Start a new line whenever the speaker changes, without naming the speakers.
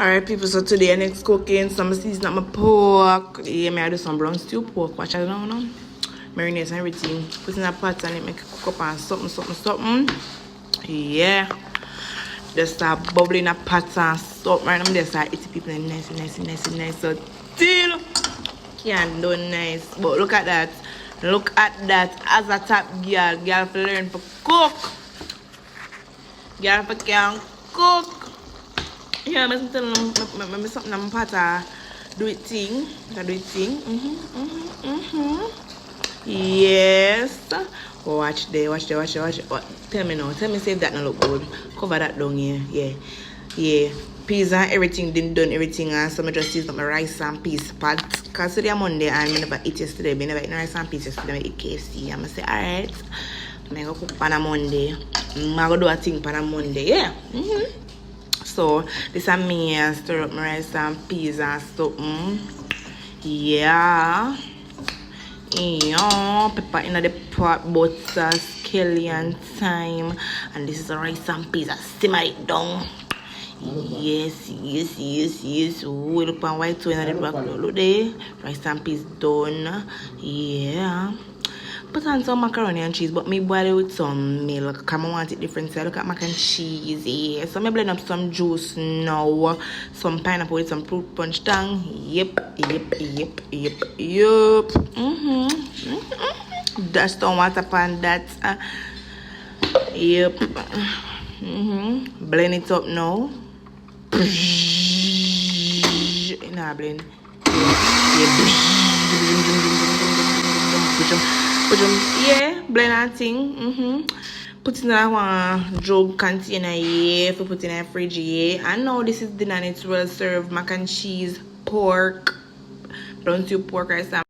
Alright people, so today I next cooking some season up my pork. Yeah, I do some brown stew pork, watch it down now. Marinate and everything. Put in a pot and it make it cook up and something. Yeah. Just start bubbling a pot and something. Right now, just start eating people nice. So still can't do nice. But look at that. Look at that. As a top girl, girl for learn to cook. Girl for can cook. Yeah, I'm telling them something I'm part do it thing. Yes. Watch there. What? Tell me now. Tell me say if that not look good. Cover that down here. Yeah. Peas and everything done everything and so I just use up my rice and peas pot. Cause today Monday and I never eat yesterday. I never eat rice and peas yesterday. I eat KFC. I'm gonna say alright. I'm gonna cook on a Monday. I'm gonna do a thing on a Monday. Yeah. So this is me and stir up my rice and peas and something. Yeah. Pepper in the pot, butter, scallion, thyme, and this is a rice and peas. I simmer it down. Yes. We look on white too in the back. Look there. Rice and peas done. Yeah. Put on some macaroni and cheese, but me boil it with some milk. Cause I want it different. So I look at mac and cheese. Yeah. So I blend up some juice now. Some pineapple with some fruit punch tang. Yep. Dash some water pan that. Yep. Blend it up now. Nah, blend. Yeah, blend that thing. Put in a jug container here for put in a fridge here. And now this is dinner and it's well served mac and cheese, pork, brown stew pork rice.